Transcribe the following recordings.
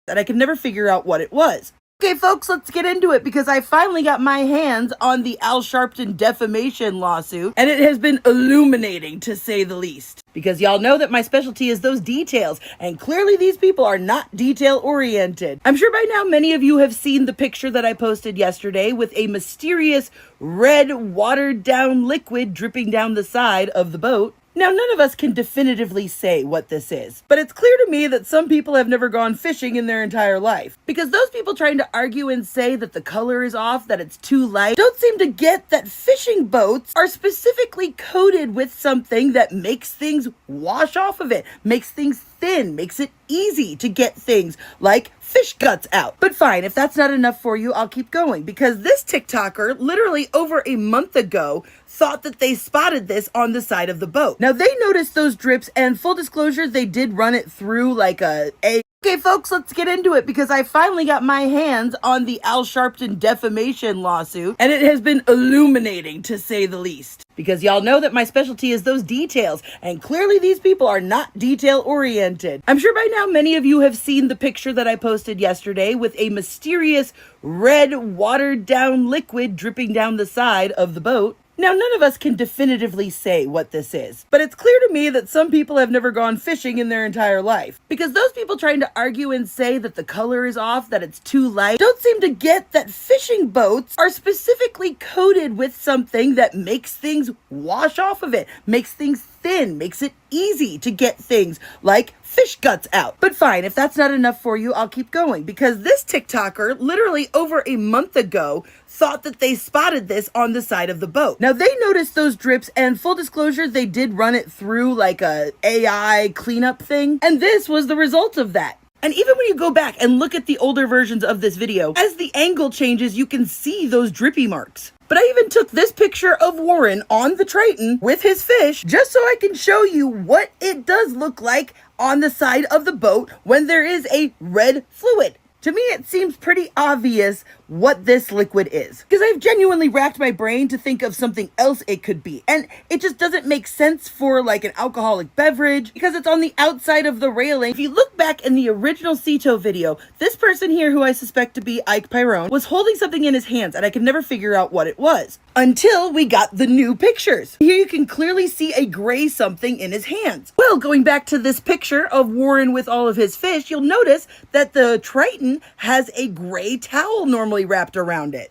that I could never figure out what it was. Okay, folks, let's get into it because I finally got my hands on the Al Sharpton defamation lawsuit, and it has been illuminating to say the least. Because y'all know that my specialty is those details, and clearly these people are not detail-oriented. I'm sure by now many of you have seen the picture that I posted yesterday with a mysterious red watered-down liquid dripping down the side of the boat. Now, none of us can definitively say what this is, but it's clear to me that some people have never gone fishing in their entire life. Because those people trying to argue and say that the color is off, that it's too light, don't seem to get that fishing boats are specifically coated with something that makes things wash off of it, makes things thin, makes it easy to get things like fish guts out. But fine, if that's not enough for you, I'll keep going, because this TikToker literally over a month ago thought that they spotted this on the side of the boat. Now they noticed those drips, and full disclosure, they did run it through like Okay, folks, let's get into it because I finally got my hands on the Al Sharpton defamation lawsuit, and it has been illuminating to say the least. Because y'all know that my specialty is those details, and clearly these people are not detail-oriented. I'm sure by now many of you have seen the picture that I posted yesterday with a mysterious red watered-down liquid dripping down the side of the boat. Now, none of us can definitively say what this is, but it's clear to me that some people have never gone fishing in their entire life. Because those people trying to argue and say that the color is off, that it's too light, don't seem to get that fishing boats are specifically coated with something that makes things wash off of it, makes things thin, makes it easy to get things like fish guts out. But fine, if that's not enough for you, I'll keep going, because this TikToker literally over a month ago thought that they spotted this on the side of the boat. Now they noticed those drips, and full disclosure, they did run it through like a AI cleanup thing, and this was the result of that. And even when you go back and look at the older versions of this video, as the angle changes, you can see those drippy marks. But I even took this picture of Warren on the Triton with his fish just so I can show you what it does look like on the side of the boat when there is a red fluid. To me, it seems pretty obvious what this liquid is, because I've genuinely racked my brain to think of something else it could be, and it just doesn't make sense for like an alcoholic beverage because it's on the outside of the railing. If you look back in the original Ceto video, this person here, who I suspect to be Ike Pyrone, was holding something in his hands, and I could never figure out what it was until we got the new pictures. Here you can clearly see a gray something in his hands. Well, going back to this picture of Warren with all of his fish, you'll notice that the Triton has a gray towel normally wrapped around it.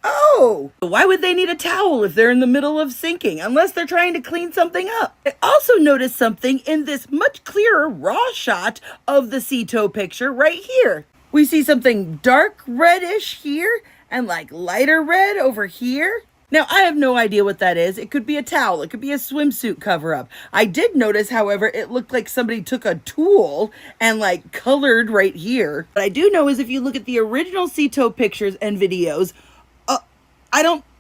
Oh, why would they need a towel if they're in the middle of sinking, unless they're trying to clean something up? I also noticed something in this much clearer raw shot of the Ceto picture right here. We see something dark reddish here and like lighter red over here. Now, I have no idea what that is. It could be a towel. It could be a swimsuit cover-up. I did notice, however, it looked like somebody took a tool and like colored right here. What I do know is if you look at the original Ceto pictures and videos,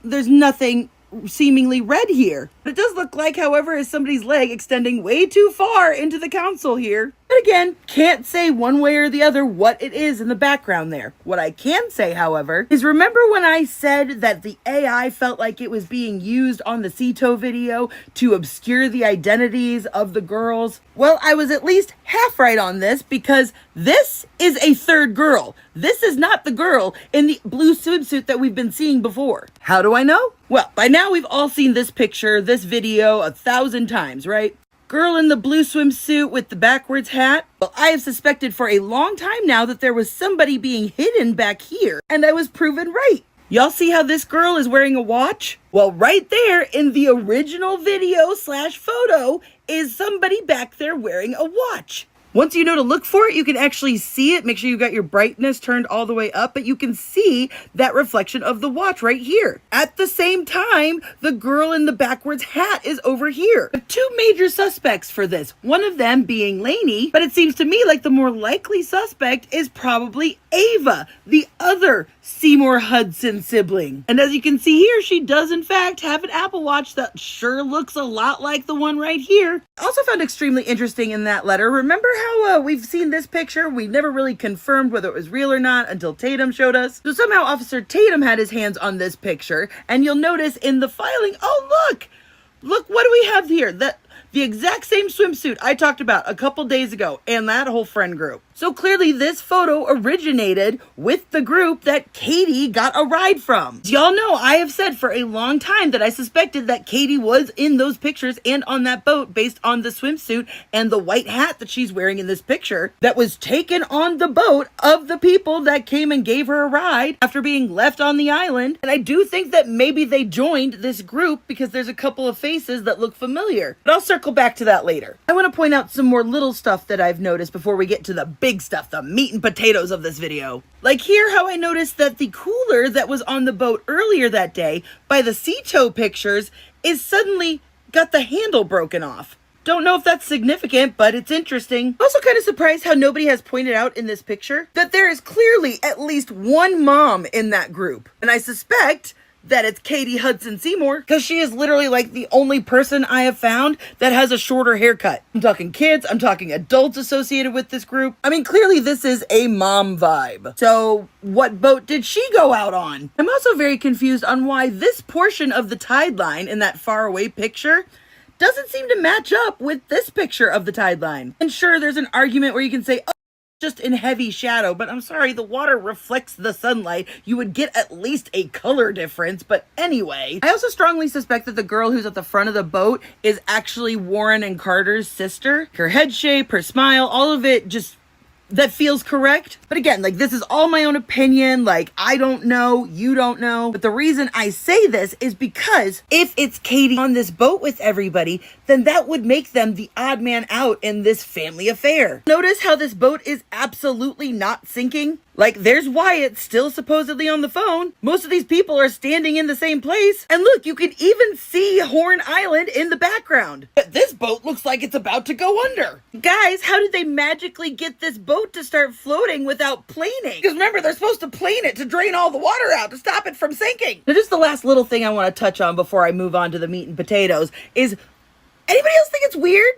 there's nothing seemingly red here. But it does look like, however, is somebody's leg extending way too far into the console here. But again, can't say one way or the other what it is in the background there. What I can say, however, is remember when I said that the AI felt like it was being used on the Ceto video to obscure the identities of the girls? Well, I was at least half right on this, because this is a third girl. This is not the girl in the blue swimsuit that we've been seeing before. How do I know? Well, by now we've all seen this picture, this video 1,000 times, right? Girl in the blue swimsuit with the backwards hat. Well, I have suspected for a long time now that there was somebody being hidden back here, and I was proven right. Y'all see how this girl is wearing a watch? Well, right there in the original video / photo is somebody back there wearing a watch. Once you know to look for it, you can actually see it. Make sure you got your brightness turned all the way up, but you can see that reflection of the watch right here. At the same time, the girl in the backwards hat is over here. The two major suspects for this, one of them being Lainey, but it seems to me like the more likely suspect is probably Ava, the other Seymour Hudson sibling. And as you can see here, she does in fact have an Apple Watch that sure looks a lot like the one right here. Also found extremely interesting in that letter, remember how we've seen this picture? We never really confirmed whether it was real or not until Tatum showed us. So somehow Officer Tatum had his hands on this picture, and you'll notice in the filing, oh look, what do we have here? The exact same swimsuit I talked about a couple days ago and that whole friend group. So clearly this photo originated with the group that Katie got a ride from. Y'all know I have said for a long time that I suspected that Katie was in those pictures and on that boat based on the swimsuit and the white hat that she's wearing in this picture that was taken on the boat of the people that came and gave her a ride after being left on the island. And I do think that maybe they joined this group because there's a couple of faces that look familiar. But I'll circle back to that later. I want to point out some more little stuff that I've noticed before we get to the big stuff, the meat and potatoes of this video. Like here, how I noticed that the cooler that was on the boat earlier that day by the sea tow pictures is suddenly got the handle broken off. Don't know if that's significant, but it's interesting. Also kind of surprised how nobody has pointed out in this picture that there is clearly at least one mom in that group. And I suspect that it's Katie Hudson Seymour because she is literally like the only person I have found that has a shorter haircut. I'm talking kids, I'm talking adults associated with this group. I mean, clearly this is a mom vibe. So what boat did she go out on? I'm also very confused on why this portion of the tide line in that far away picture doesn't seem to match up with this picture of the tide line. And sure, there's an argument where you can say, oh, just in heavy shadow, but I'm sorry, the water reflects the sunlight. You would get at least a color difference, but anyway. I also strongly suspect that the girl who's at the front of the boat is actually Warren and Carter's sister. Her head shape, her smile, all of it just that feels correct. But again, like this is all my own opinion. Like I don't know, you don't know. But the reason I say this is because if it's Katie on this boat with everybody, then that would make them the odd man out in this family affair. Notice how this boat is absolutely not sinking? Like, there's Wyatt still supposedly on the phone. Most of these people are standing in the same place. And look, you can even see Horn Island in the background. But this boat looks like it's about to go under. Guys, how did they magically get this boat to start floating without planing? Because remember, they're supposed to plane it to drain all the water out to stop it from sinking. Now, just the last little thing I want to touch on before I move on to the meat and potatoes is, anybody else think it's weird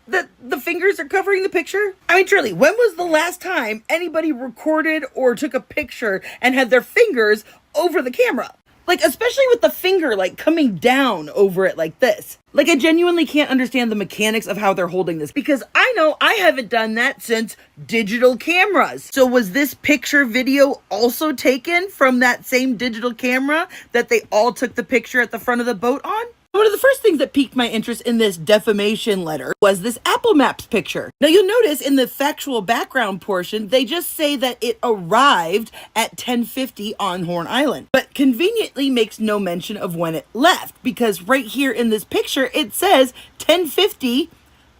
that the fingers are covering the picture? I mean, truly, when was the last time anybody recorded or took a picture and had their fingers over the camera? Like, especially with the finger, like, coming down over it like this. Like, I genuinely can't understand the mechanics of how they're holding this because I know I haven't done that since digital cameras. So was this picture video also taken from that same digital camera that they all took the picture at the front of the boat on? One of the first things that piqued my interest in this defamation letter was this Apple Maps picture. Now you'll notice in the factual background portion, they just say that it arrived at 10:50 on Horn Island, but conveniently makes no mention of when it left because right here in this picture, it says 10:50,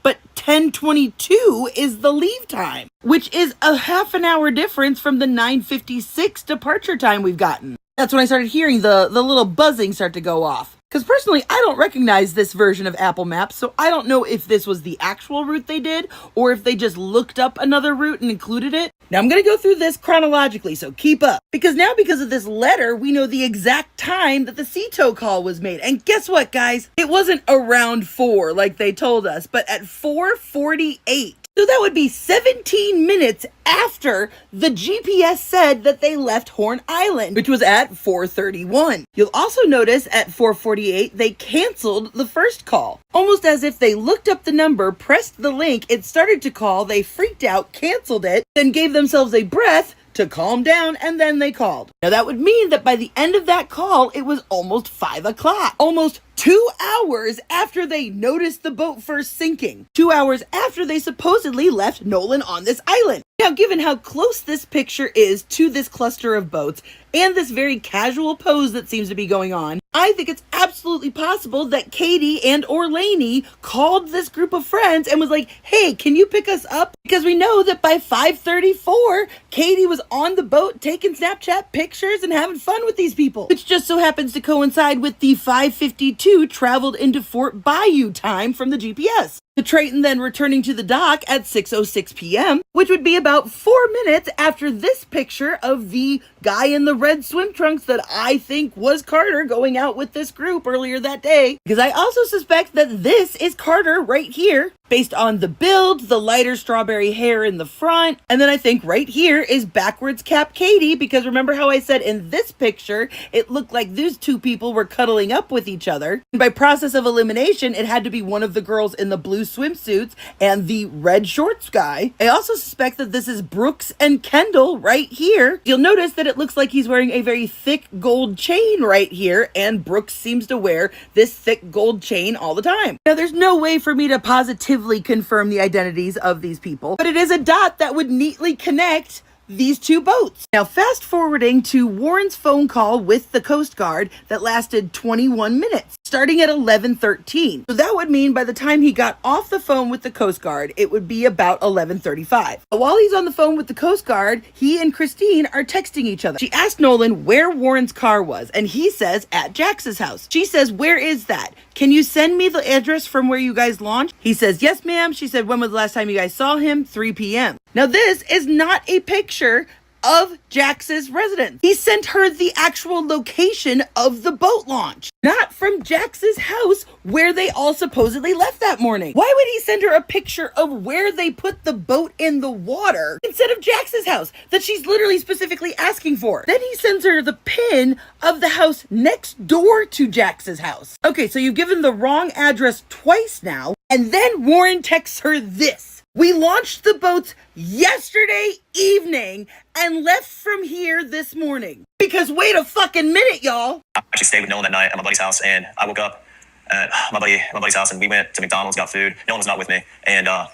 but 10:22 is the leave time, which is a half an hour difference from the 9:56 departure time we've gotten. That's when I started hearing the little buzzing start to go off. Because personally, I don't recognize this version of Apple Maps, so I don't know if this was the actual route they did, or if they just looked up another route and included it. Now I'm going to go through this chronologically, so keep up. Because now, because of this letter, we know the exact time that the sea tow call was made. And guess what, guys? It wasn't around 4 like they told us, but at 4:48. So that would be 17 minutes after the GPS said that they left Horn Island, which was at 4:31. You'll also notice at 4:48, they canceled the first call. Almost as if they looked up the number, pressed the link, it started to call, they freaked out, canceled it, then gave themselves a breath to calm down, and then they called. Now that would mean that by the end of that call, it was almost 5 o'clock. Almost 2 hours after they noticed the boat first sinking. 2 hours after they supposedly left Nolen on this island. Now, given how close this picture is to this cluster of boats and this very casual pose that seems to be going on, I think it's absolutely possible that Katie and or Lainey called this group of friends and was like, hey, can you pick us up? Because we know that by 5:34, Katie was on the boat taking Snapchat pictures and having fun with these people, which just so happens to coincide with the 5:52 traveled into Fort Bayou time from the GPS. The Triton then returning to the dock at 6:06 p.m., which would be about 4 minutes after this picture of the guy in the red swim trunks that I think was Carter going out with this group earlier that day. Because I also suspect that this is Carter right here, based on the build, the lighter strawberry hair in the front, and then I think right here is backwards cap Katie, because remember how I said in this picture, it looked like these two people were cuddling up with each other. And by process of elimination, it had to be one of the girls in the blue swimsuits and the red shorts guy. I also suspect that this is Brooks and Kendall right here. You'll notice that it looks like he's wearing a very thick gold chain right here, and Brooks seems to wear this thick gold chain all the time. Now, there's no way for me to positively confirm the identities of these people, but it is a dot that would neatly connect these two boats. Now, fast forwarding to Warren's phone call with the Coast Guard that lasted 21 minutes, starting at 11:13. So that would mean by the time he got off the phone with the Coast Guard, it would be about 11:35. While he's on the phone with the Coast Guard, he and Christine are texting each other. She asked Nolen where Warren's car was, and he says at Jax's house. She says, "Where is that? Can you send me the address from where you guys launched?" He says, "Yes, ma'am." She said, "When was the last time you guys saw him?" 3 p.m. Now, this is not a picture of Jax's residence. He sent her the actual location of the boat launch, not from Jax's house where they all supposedly left that morning. Why would he send her a picture of where they put the boat in the water instead of Jax's house that she's literally specifically asking for? Then he sends her the pin of the house next door to Jax's house. Okay, so you've given the wrong address twice now, and then Warren texts her this. "We launched the boats yesterday evening and left from here this morning." Because wait a fucking minute, y'all. I actually stayed with Nolen that night at my buddy's house, and I woke up at my buddy's house, and we went to McDonald's, got food. Nolen was not with me, and I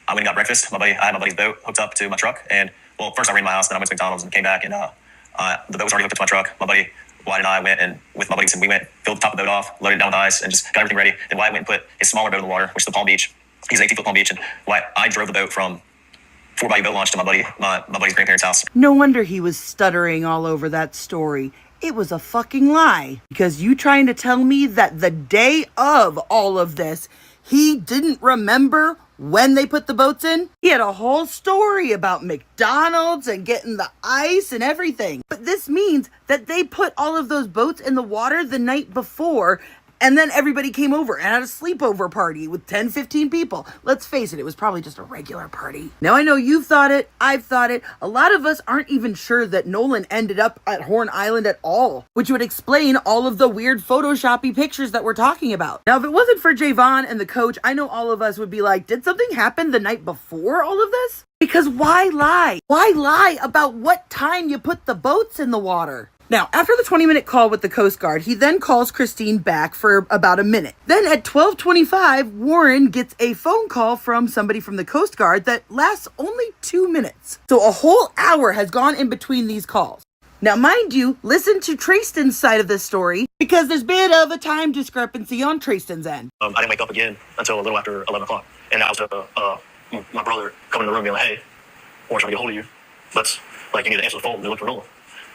went and got breakfast. I had my buddy's boat hooked up to my truck, and well, first I ran to my house, then I went to McDonald's and came back, and the boat was already hooked up to my truck. My buddy Wyatt and I went, and with my buddies, and we went, filled the top of the boat off, loaded it down with ice, and just got everything ready. Then Wyatt went and put his smaller boat in the water, which is the Palm Beach. He's an 18-foot Palm Beach, and I drove the boat from 4 Bayou Boat Launch to my buddy's grandparents' house. No wonder he was stuttering all over that story. It was a fucking lie. Because you trying to tell me that the day of all of this, he didn't remember when they put the boats in? He had a whole story about McDonald's and getting the ice and everything. But this means that they put all of those boats in the water the night before, and then everybody came over and had a sleepover party with 10, 15 people. Let's face it, it was probably just a regular party. Now, I know you've thought it, I've thought it. A lot of us aren't even sure that Nolen ended up at Horn Island at all, which would explain all of the weird Photoshoppy pictures that we're talking about. Now, if it wasn't for Javon and the coach, I know all of us would be like, did something happen the night before all of this? Because why lie? Why lie about what time you put the boats in the water? Now, after the 20-minute call with the Coast Guard, he then calls Christine back for about a minute. Then at 12:25, Warren gets a phone call from somebody from the Coast Guard that lasts only 2 minutes. So a whole hour has gone in between these calls. Now, mind you, listen to Trayston's side of this story, because there's a bit of a time discrepancy on Trayston's end. I didn't wake up again until a little after 11 o'clock. And I was my brother coming in the room being like, "Hey, Warren's trying to get a hold of you. You need to answer the phone. They're looking for Nolen."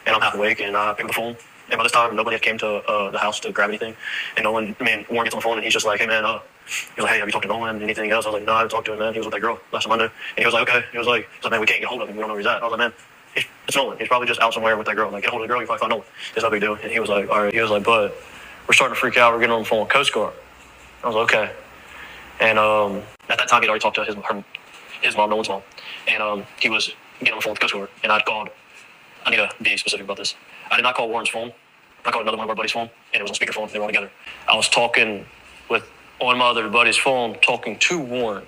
And I'm half awake, and I pick up the phone. And by this time, nobody had came to the house to grab anything. And Warren gets on the phone, and he's just like, "Hey, man," he was like, "Hey, have you talked to Nolen? Anything else?" I was like, "No, I haven't talked to him, man. He was with that girl last Monday." And he was like, "Okay." He was like, "Man, we can't get hold of him. We don't know where he's at." I was like, "Man, it's Nolen. He's probably just out somewhere with that girl. Like, get hold of the girl. You probably find Nolen. It's no big deal." And he was like, "All right." He was like, "But we're starting to freak out. We're getting on the phone with Coast Guard." I was like, "Okay." And at that time, he'd already talked to his mom, Nolen's mom. And he was getting on the phone with Coast Guard. And I'd called. I need to be specific about this. I did not call Warren's phone. I called another one of our buddies' phone, and it was on speakerphone. They were all together. I was talking on my other buddy's phone, talking to Warren.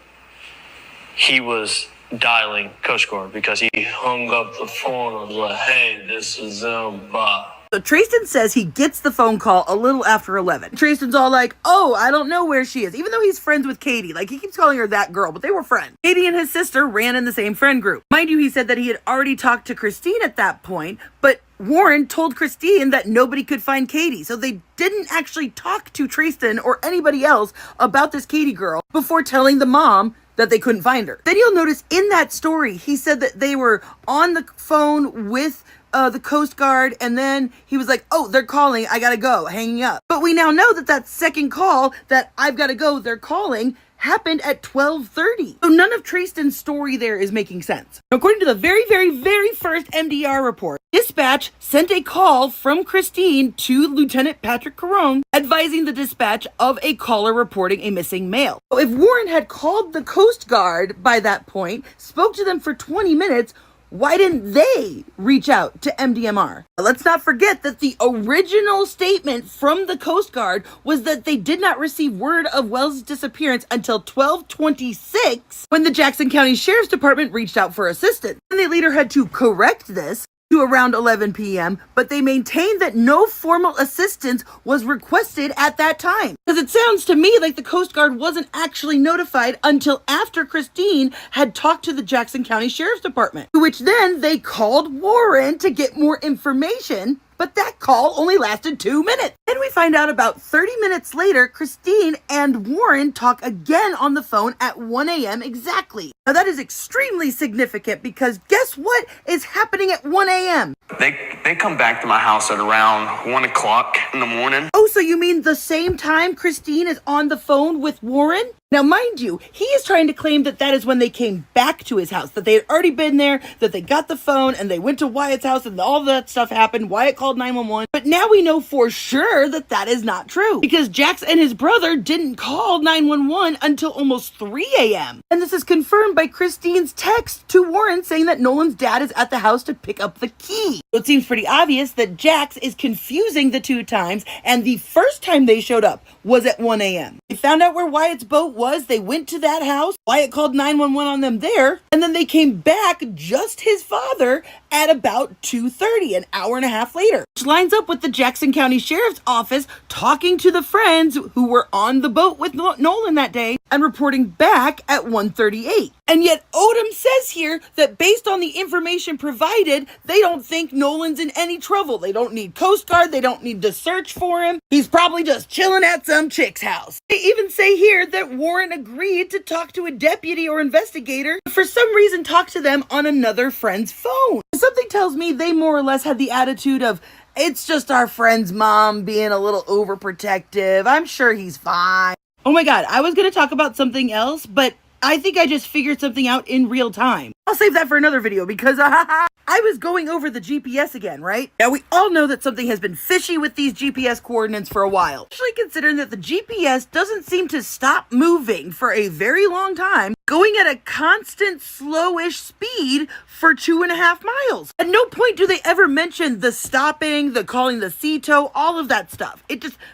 He was dialing Coast Guard because he hung up the phone and was like, "Hey, this is bye." So Trayston says he gets the phone call a little after 11. Trayston's all like, "Oh, I don't know where she is," even though he's friends with Katie. Like, he keeps calling her that girl, but they were friends. Katie and his sister ran in the same friend group. Mind you, he said that he had already talked to Christine at that point, but Warren told Christine that nobody could find Katie. So they didn't actually talk to Trayston or anybody else about this Katie girl before telling the mom that they couldn't find her. Then you'll notice in that story, he said that they were on the phone with the Coast Guard, and then he was like, "Oh, they're calling, I gotta go," hanging up. But we now know that that second call, that "I've gotta go, they're calling," happened at 12:30. So none of Trayston's story there is making sense. According to the very, very, very first MDR report, dispatch sent a call from Christine to Lieutenant Patrick Caron advising the dispatch of a caller reporting a missing male. So if Warren had called the Coast Guard by that point, spoke to them for 20 minutes, why didn't they reach out to MDMR? Let's not forget that the original statement from the Coast Guard was that they did not receive word of Wells' disappearance until 12:26 when the Jackson County Sheriff's Department reached out for assistance. And they later had to correct this to around 11 p.m., but they maintained that no formal assistance was requested at that time. Because it sounds to me like the Coast Guard wasn't actually notified until after Christine had talked to the Jackson County Sheriff's Department, to which then they called Warren to get more information. But that call only lasted 2 minutes. Then we find out about 30 minutes later, Christine and Warren talk again on the phone at 1 a.m. exactly. Now that is extremely significant because guess what is happening at 1 a.m.? They come back to my house at around 1 o'clock in the morning. Oh, so you mean the same time Christine is on the phone with Warren? Now, mind you, he is trying to claim that that is when they came back to his house, that they had already been there, that they got the phone, and they went to Wyatt's house, and all that stuff happened. Wyatt called 911. But now we know for sure that that is not true, because Jax and his brother didn't call 911 until almost 3 a.m. And this is confirmed by Christine's text to Warren saying that Nolan's dad is at the house to pick up the key. So it seems pretty obvious that Jax is confusing the two times, and the first time they showed up was at 1 a.m. They found out where Wyatt's boat was. They went to that house. Wyatt called 911 on them there. And then they came back, just his father, at about 2:30, an hour and a half later. Which lines up with the Jackson County Sheriff's Office talking to the friends who were on the boat with Nolan that day and reporting back at 1:38. And yet Odom says here that based on the information provided, they don't think Nolan's in any trouble. They don't need Coast Guard. They don't need to search for him. He's probably just chilling at some chick's house. They even say here that Warren agreed to talk to a deputy or investigator, but for some reason talk to them on another friend's phone. Something tells me they more or less had the attitude of, it's just our friend's mom being a little overprotective. I'm sure he's fine. Oh my God, I was going to talk about something else, but I think I just figured something out in real time. I'll save that for another video because I was going over the GPS again, right? Now we all know that something has been fishy with these GPS coordinates for a while. Especially considering that the GPS doesn't seem to stop moving for a very long time, going at a constant slowish speed for 2.5 miles. At no point do they ever mention the stopping, the calling the CTO, all of that stuff.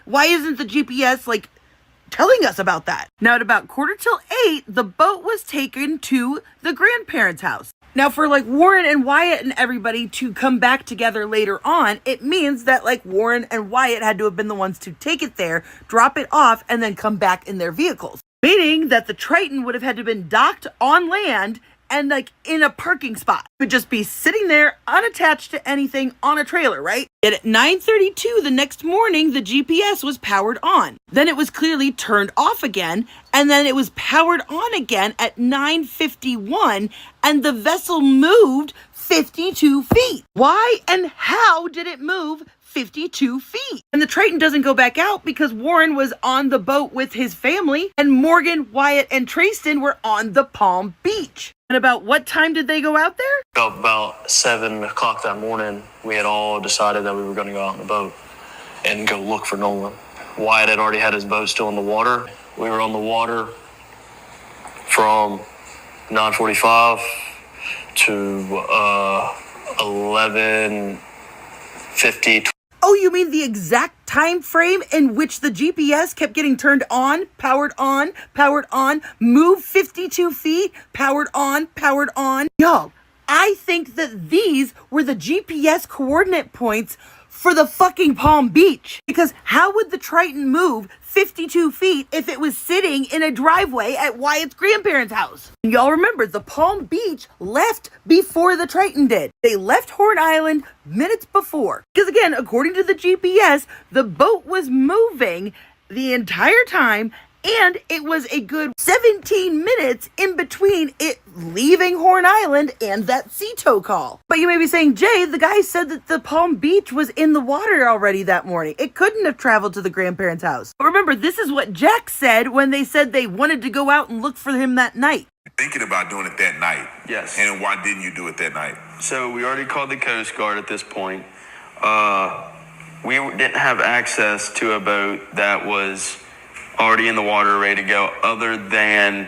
Why isn't the GPS telling us about that? Now at about 7:45, the boat was taken to the grandparents' house. Now for Warren and Wyatt and everybody to come back together later on, it means that Warren and Wyatt had to have been the ones to take it there, drop it off, and then come back in their vehicles. Meaning that the Triton would have had to have been docked on land and in a parking spot. It would just be sitting there unattached to anything on a trailer, right? Yet at 9:32 the next morning, the GPS was powered on. Then it was clearly turned off again, and then it was powered on again at 9:51, and the vessel moved 52 feet. Why and how did it move 52 feet? And the Triton doesn't go back out because Warren was on the boat with his family, and Morgan, Wyatt, and Trayston were on the Palm Beach. And about what time did they go out there? About 7 o'clock that morning, we had all decided that we were going to go out on the boat and go look for Nolan. Wyatt had already had his boat still in the water. We were on the water from 9:45 to 11:50. Oh, you mean the exact time frame in which the GPS kept getting turned on, powered on, moved 52 feet, powered on. Y'all, I think that these were the GPS coordinate points for the fucking Palm Beach. Because how would the Triton move 52 feet if it was sitting in a driveway at Wyatt's grandparents' house? And y'all remember, the Palm Beach left before the Triton did. They left Horn Island minutes before. Because again, according to the GPS, the boat was moving the entire time, and it was a good 17 minutes in between it leaving Horn Island and that CTO call. But you may be saying, Jay, the guy said that the Palm Beach was in the water already that morning. It couldn't have traveled to the grandparents' house. But remember, this is what Jack said when they said they wanted to go out and look for him that night. Thinking about doing it that night. Yes. And why didn't you do it that night? So we already called the Coast Guard at this point. We didn't have access to a boat that was already in the water, ready to go, other than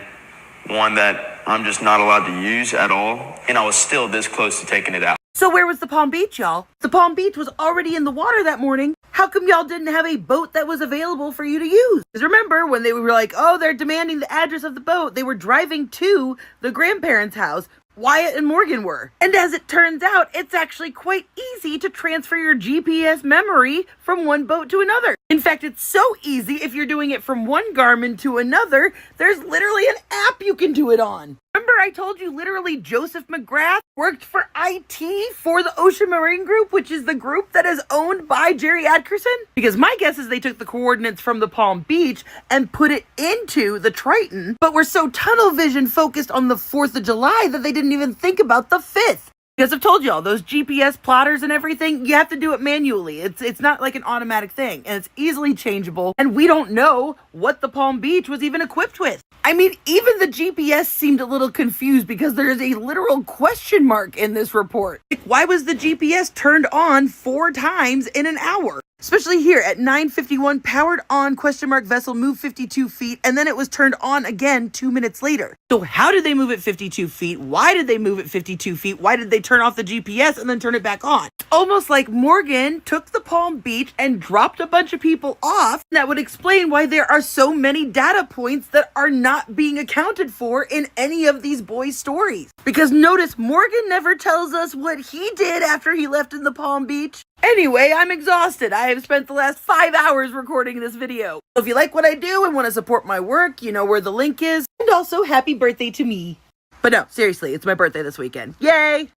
one that I'm just not allowed to use at all. And I was still this close to taking it out. So where was the Palm Beach, y'all? The Palm Beach was already in the water that morning. How come y'all didn't have a boat that was available for you to use? Because remember when they were like, oh, they're demanding the address of the boat, they were driving to the grandparents' house. Wyatt and Morgan were. And as it turns out, it's actually quite easy to transfer your GPS memory from one boat to another. In fact, it's so easy if you're doing it from one Garmin to another, there's literally an app you can do it on. Remember I told you literally Joseph McGrath worked for IT for the Ocean Marine Group, which is the group that is owned by Jerry Atkerson? Because my guess is they took the coordinates from the Palm Beach and put it into the Triton, but were so tunnel vision focused on the 4th of July that they didn't even think about the 5th. Because I've told y'all, those GPS plotters and everything, you have to do it manually. It's not like an automatic thing, and it's easily changeable, and we don't know what the Palm Beach was even equipped with. I mean, even the GPS seemed a little confused because there is a literal question mark in this report. Like, why was the GPS turned on 4 times in an hour? Especially here at 9:51, powered on, question mark, vessel moved 52 feet, and then it was turned on again 2 minutes later. So how did they move it 52 feet? Why did they move it 52 feet? Why did they turn off the GPS and then turn it back on? It's almost like Morgan took the Palm Beach and dropped a bunch of people off. That would explain why there are so many data points that are not being accounted for in any of these boys' stories. Because notice, Morgan never tells us what he did after he left in the Palm Beach. Anyway, I'm exhausted. I have spent the last 5 hours recording this video. So if you like what I do and want to support my work, you know where the link is. And also, happy birthday to me. But no, seriously, it's my birthday this weekend. Yay!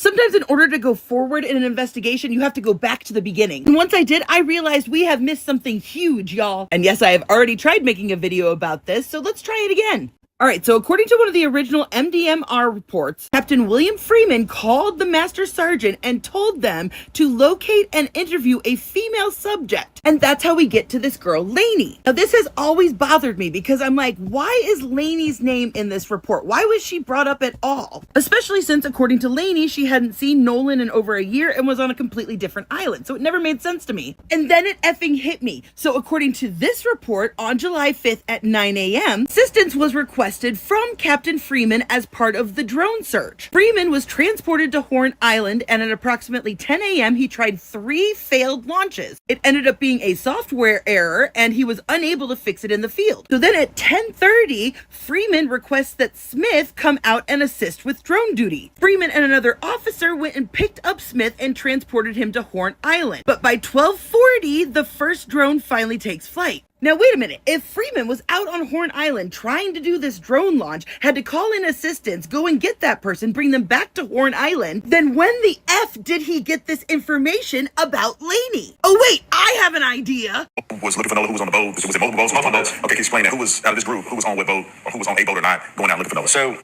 Sometimes in order to go forward in an investigation, you have to go back to the beginning. And once I did, I realized we have missed something huge, y'all. And yes, I have already tried making a video about this, so let's try it again. All right, so according to one of the original MDMR reports, Captain William Freeman called the Master Sergeant and told them to locate and interview a female subject. And that's how we get to this girl, Lainey. Now, this has always bothered me because I'm like, why is Lainey's name in this report? Why was she brought up at all? Especially since, according to Lainey, she hadn't seen Nolen in over a year and was on a completely different island. So it never made sense to me. And then it effing hit me. So according to this report, on July 5th at 9 a.m., assistance was requested from Captain Freeman as part of the drone search. Freeman was transported to Horn Island, and at approximately 10 a.m. he tried 3 failed launches. It ended up being a software error, and he was unable to fix it in the field. So then at 10:30, Freeman requests that Smith come out and assist with drone duty. Freeman and another officer went and picked up Smith and transported him to Horn Island. But by 12:40, the first drone finally takes flight. Now, wait a minute. If Freeman was out on Horn Island trying to do this drone launch, had to call in assistance, go and get that person, bring them back to Horn Island, then when the F did he get this information about Lainey? Oh, wait, I have an idea. Who was looking for Nola? Who was on the boat? Was it multiple boats? Multiple boats. Okay, can you explain that? Who was out of this group? Who was on what boat? Or who was on a boat or not going out looking for Nola? So,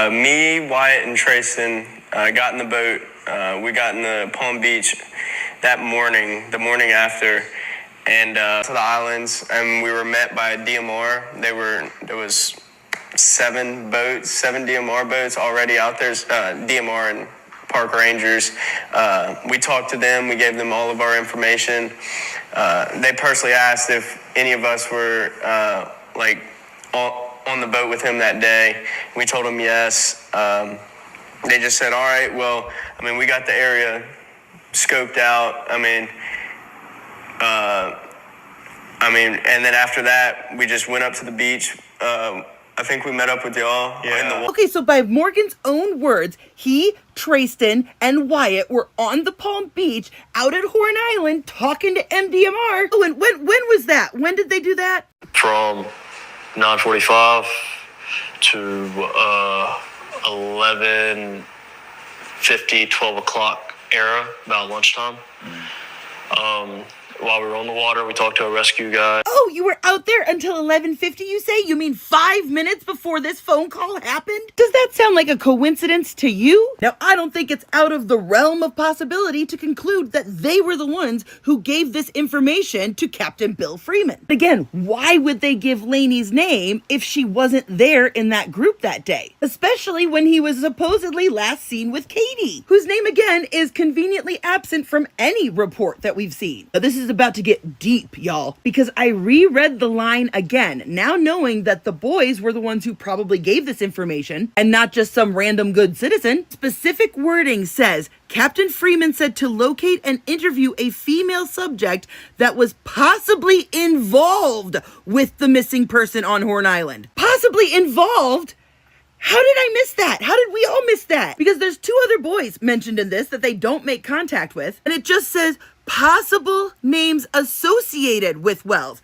me, Wyatt, and Trayson got in the boat. We got in the Palm Beach that morning, the morning after, and to the islands, and we were met by DMR. There was 7 DMR boats already out there, DMR and park rangers. We talked to them. We gave them all of our information. They personally asked if any of us were on the boat with him that day. We told them yes. They just said, all right, well, we got the area scoped out. And then after that, we just went up to the beach. I think we met up with y'all in the Okay, so by Morgan's own words, he, Trayston, and Wyatt were on the Palm Beach out at Horn Island talking to MDMR. Oh, and when was that? When did they do that? From 9:45 to 11:50, 12 o'clock era, about lunchtime. While we were on the water, we talked to a rescue guy. Oh, you were out there until 11:50, you say? You mean 5 minutes before this phone call happened? Does that sound like a coincidence to you? Now, I don't think it's out of the realm of possibility to conclude that they were the ones who gave this information to Captain Bill Freeman. Again, why would they give Lainey's name if she wasn't there in that group that day? Especially when he was supposedly last seen with Katie, whose name again is conveniently absent from any report that we've seen. Now, this is about to get deep, y'all, because I reread the line again, now knowing that the boys were the ones who probably gave this information and not just some random good citizen. Specific wording says, Captain Freeman said to locate and interview a female subject that was possibly involved with the missing person on Horn Island. Possibly involved? How did I miss that? How did we all miss that? Because there's 2 other boys mentioned in this that they don't make contact with, and it just says possible names associated with Wells.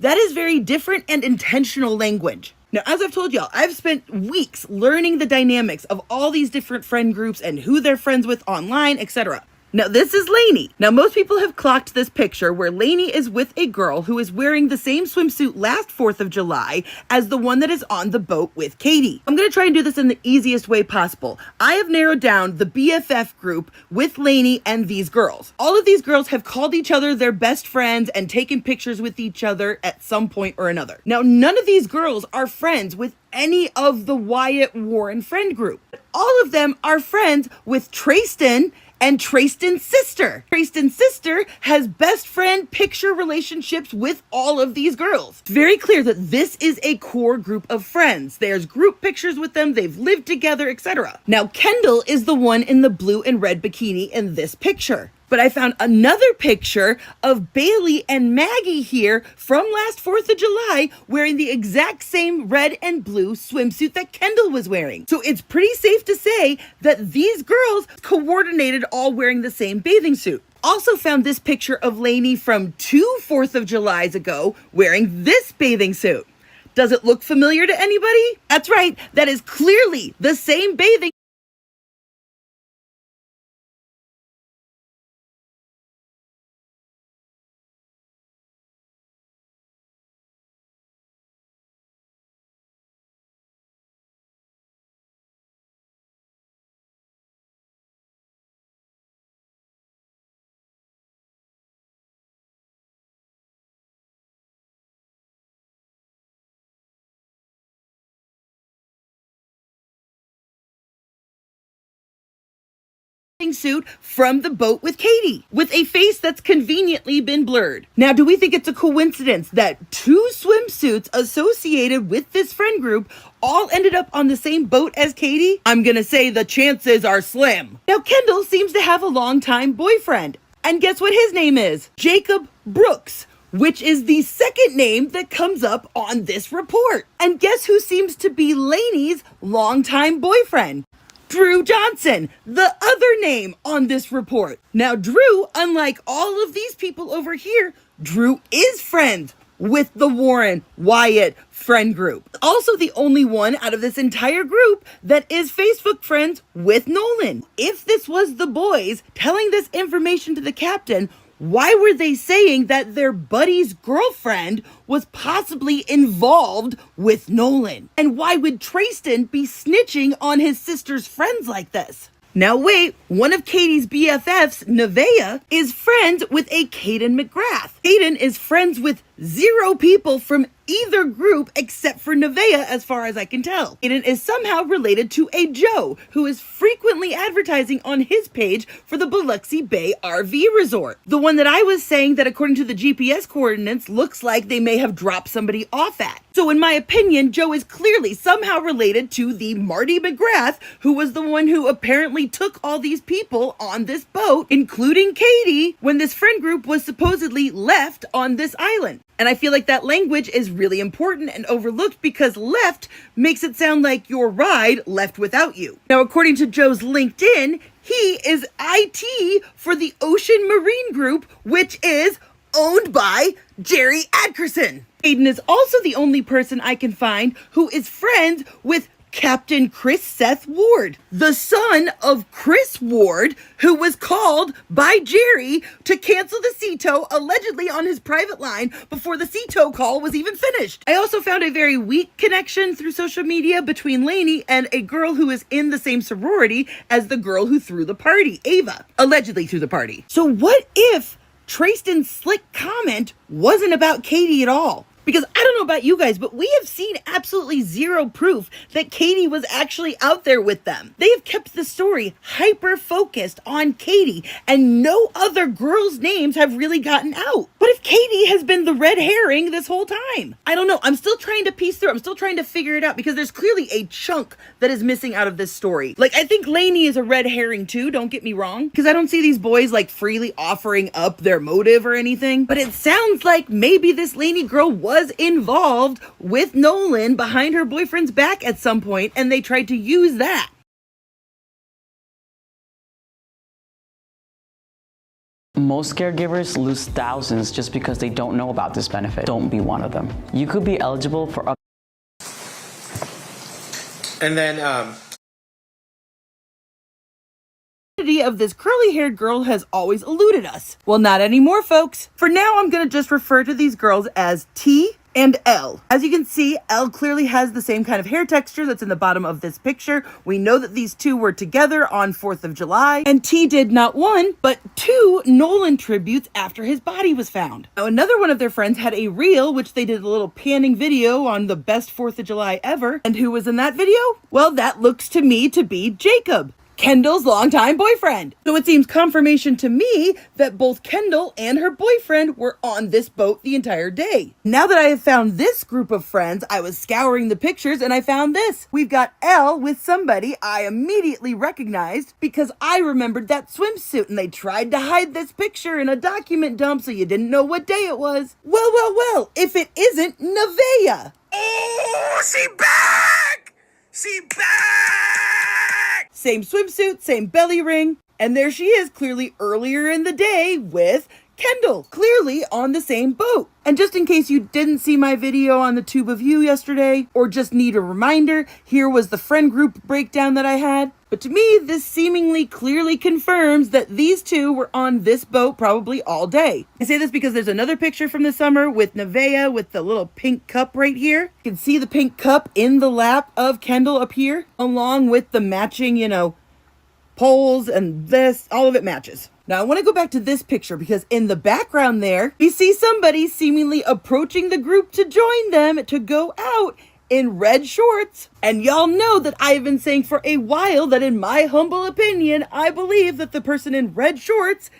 That is very different and intentional language. Now, as I've told y'all, I've spent weeks learning the dynamics of all these different friend groups and who they're friends with online, etc. Now, this is Lainey. Now, most people have clocked this picture where Lainey is with a girl who is wearing the same swimsuit last 4th of July as the one that is on the boat with Katie. I'm going to try and do this in the easiest way possible. I have narrowed down the BFF group with Lainey and these girls. All of these girls have called each other their best friends and taken pictures with each other at some point or another. Now, none of these girls are friends with any of the Wyatt Warren friend group. All of them are friends with Trayston and Trayston's sister. Trayston's sister has best friend picture relationships with all of these girls. It's very clear that this is a core group of friends. There's group pictures with them, they've lived together, etc. Now, Kendall is the one in the blue and red bikini in this picture. But I found another picture of Bailey and Maggie here from last 4th of July wearing the exact same red and blue swimsuit that Kendall was wearing. So it's pretty safe to say that these girls coordinated all wearing the same bathing suit. Also found this picture of Lainey from 2 4th of Julys ago wearing this bathing suit. Does it look familiar to anybody? That's right, that is clearly the same bathing suit from the boat with Katie, with a face that's conveniently been blurred. Now, do we think it's a coincidence that 2 swimsuits associated with this friend group all ended up on the same boat as Katie? I'm gonna say the chances are slim. Now, Kendall seems to have a longtime boyfriend, and guess what his name is? Jacob Brooks, which is the second name that comes up on this report. And guess who seems to be Lainey's longtime boyfriend? Drew Johnson, the other name on this report. Now, Drew, unlike all of these people over here, Drew is friends with the Warren Wyatt friend group. Also the only one out of this entire group that is Facebook friends with Nolen. If this was the boys telling this information to the captain, why were they saying that their buddy's girlfriend was possibly involved with Nolen? And why would Trayston be snitching on his sister's friends like this? Now wait, one of Katie's BFFs, Nevaeh, is friends with a Caden McGrath. Caden is friends with 0 people from either group except for Nevaeh, as far as I can tell. Caden is somehow related to a Joe, who is frequently advertising on his page for the Biloxi Bay RV Resort. The one that I was saying that according to the GPS coordinates looks like they may have dropped somebody off at. So in my opinion, Joe is clearly somehow related to the Marty McGrath, who was the one who apparently took all these people on this boat, including Katie, when this friend group was supposedly left on this island. And I feel like that language is really important and overlooked because left makes it sound like your ride left without you. Now, according to Joe's LinkedIn, he is IT for the Ocean Marine Group, which is owned by Jerry Adkerson. Aiden is also the only person I can find who is friends with Captain Chris Seth Ward, the son of Chris Ward, who was called by Jerry to cancel the sea tow allegedly on his private line before the sea tow call was even finished. I also found a very weak connection through social media between Lainey and a girl who is in the same sorority as the girl who threw the party, Ava, allegedly threw the party. So what if Trayston's slick comment wasn't about Katie at all? Because I don't know about you guys, but we have seen absolutely zero proof that Katie was actually out there with them. They have kept the story hyper-focused on Katie, and no other girls' names have really gotten out. What if Katie has been the red herring this whole time? I don't know. I'm still trying to piece through. I'm still trying to figure it out because there's clearly a chunk that is missing out of this story. Like, I think Lainey is a red herring too, don't get me wrong, because I don't see these boys like freely offering up their motive or anything. But it sounds like maybe this Lainey girl was involved with Nolen behind her boyfriend's back at some point, and they tried to use that. Most caregivers lose thousands just because they don't know about this benefit. Don't be one of them. You could be eligible for up. And then, of this curly-haired girl has always eluded us. Well, not anymore, folks. For now, I'm gonna just refer to these girls as T and L. As you can see, L clearly has the same kind of hair texture that's in the bottom of this picture. We know that these two were together on 4th of July, and T did not one, but 2 Nolen tributes after his body was found. Now, another one of their friends had a reel, which they did a little panning video on the best 4th of July ever. And who was in that video? Well, that looks to me to be Jacob, Kendall's longtime boyfriend. So it seems confirmation to me that both Kendall and her boyfriend were on this boat the entire day. Now that I have found this group of friends, I was scouring the pictures and I found this. We've got Elle with somebody I immediately recognized because I remembered that swimsuit, and they tried to hide this picture in a document dump so you didn't know what day it was. Well, if it isn't Nevaeh. oh, she back! She back! Same swimsuit, same belly ring, and there she is clearly earlier in the day with Kendall, clearly on the same boat. And just in case you didn't see my video on the Tube of You yesterday, or just need a reminder, here was the friend group breakdown that I had. But to me, this seemingly clearly confirms that these two were on this boat probably all day. I say this because there's another picture from the summer with Nevaeh with the little pink cup right here. You can see the pink cup in the lap of Kendall up here, along with the matching, poles and this, all of it matches. Now, I want to go back to this picture because in the background there, we see somebody seemingly approaching the group to join them to go out in red shorts. And y'all know that I've been saying for a while that in my humble opinion, I believe that the person in red shorts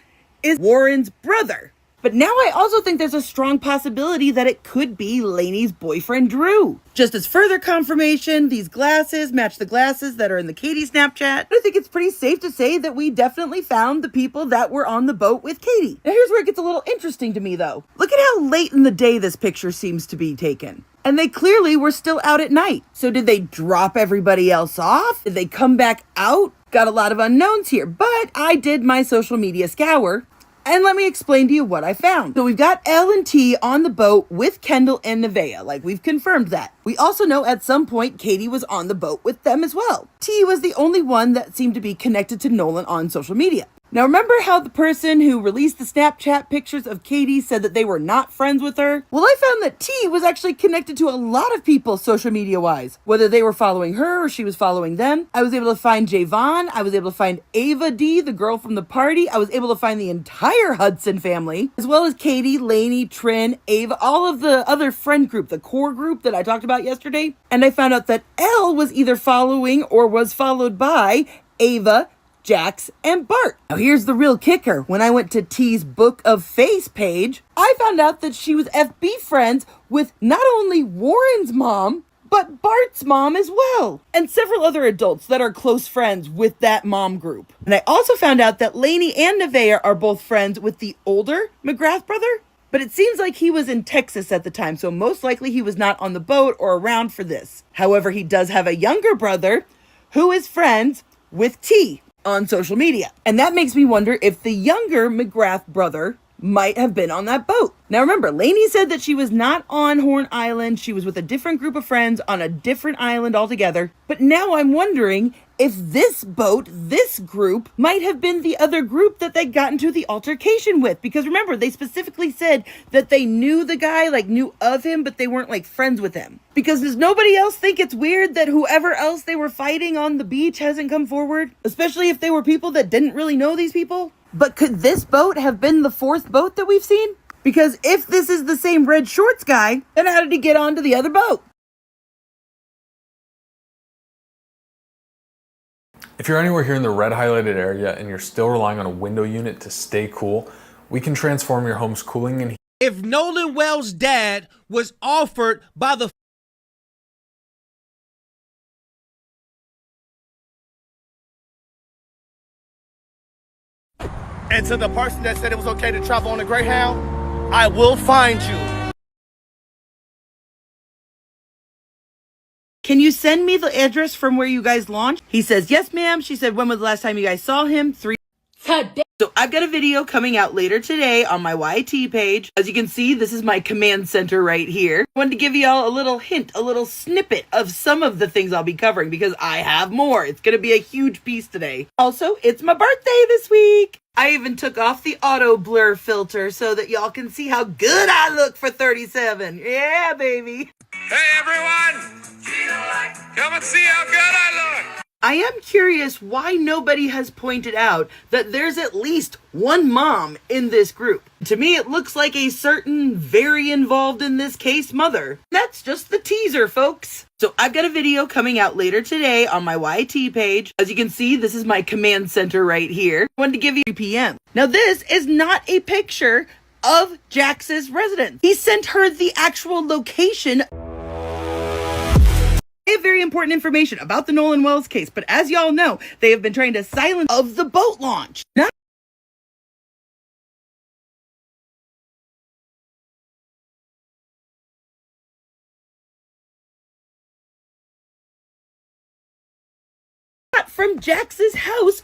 is Warren's brother. But now I also think there's a strong possibility that it could be Lainey's boyfriend, Drew. Just as further confirmation, these glasses match the glasses that are in the Katie Snapchat. I think it's pretty safe to say that we definitely found the people that were on the boat with Katie. Now here's where it gets a little interesting to me though. Look at how late in the day this picture seems to be taken. And they clearly were still out at night. So did they drop everybody else off? Did they come back out? Got a lot of unknowns here, but I did my social media scour. And let me explain to you what I found. So we've got L and T on the boat with Kendall and Nevaeh, like we've confirmed that. We also know at some point Katie was on the boat with them as well. T was the only one that seemed to be connected to Nolen on social media. Now remember how the person who released the Snapchat pictures of Katie said that they were not friends with her? Well, I found that T was actually connected to a lot of people social media wise, whether they were following her or she was following them. I was able to find Javon. I was able to find Ava D, the girl from the party. I was able to find the entire Hudson family, as well as Katie, Lainey, Trin, Ava, all of the other friend group, the core group that I talked about yesterday. And I found out that L was either following or was followed by Ava, Jax, and Bart. Now here's the real kicker. When I went to T's Book of Face page, I found out that she was FB friends with not only Warren's mom, but Bart's mom as well, and several other adults that are close friends with that mom group. And I also found out that Lainey and Nevaeh are both friends with the older McGrath brother, but it seems like he was in Texas at the time, so most likely he was not on the boat or around for this. However, he does have a younger brother who is friends with T on social media. And that makes me wonder if the younger McGrath brother might have been on that boat. Now remember, Lainey said that she was not on Horn Island. She was with a different group of friends on a different island altogether. But now I'm wondering if this boat, this group, might have been the other group that they got into the altercation with. Because remember, they specifically said that they knew the guy, like knew of him, but they weren't like friends with him. Because does nobody else think it's weird that whoever else they were fighting on the beach hasn't come forward? Especially if they were people that didn't really know these people? But could this boat have been the fourth boat that we've seen? Because if this is the same red shorts guy, then how did he get onto the other boat? If you're anywhere here in the red highlighted area and you're still relying on a window unit to stay cool, we can transform your home's cooling and If Nolen Wells' dad was offered by the and to the person that said it was okay to travel on a Greyhound, I will find you. Can you send me the address from where you guys launched? He says, yes, ma'am. She said, when was the last time you guys saw him? 3. So I've got a video coming out later today on my YT page. As you can see, this is my command center right here. I wanted to give y'all a little hint, a little snippet of some of the things I'll be covering because I have more. It's going to be a huge piece today. Also, it's my birthday this week. I even took off the auto blur filter so that y'all can see how good I look for 37. Yeah, baby. Hey everyone! Come and see how good I look! I am curious why nobody has pointed out that there's at least one mom in this group. To me, it looks like a certain very involved in this case mother. That's just the teaser, folks. So I've got a video coming out later today on my YT page. As you can see, this is my command center right here. I wanted to give you 3 p.m. Now this is not a picture of Jax's residence. He sent her the actual location. I have very important information about the Nolen Wells case, but as y'all know, they have been trying to silence of the boat launch. Not from Jax's house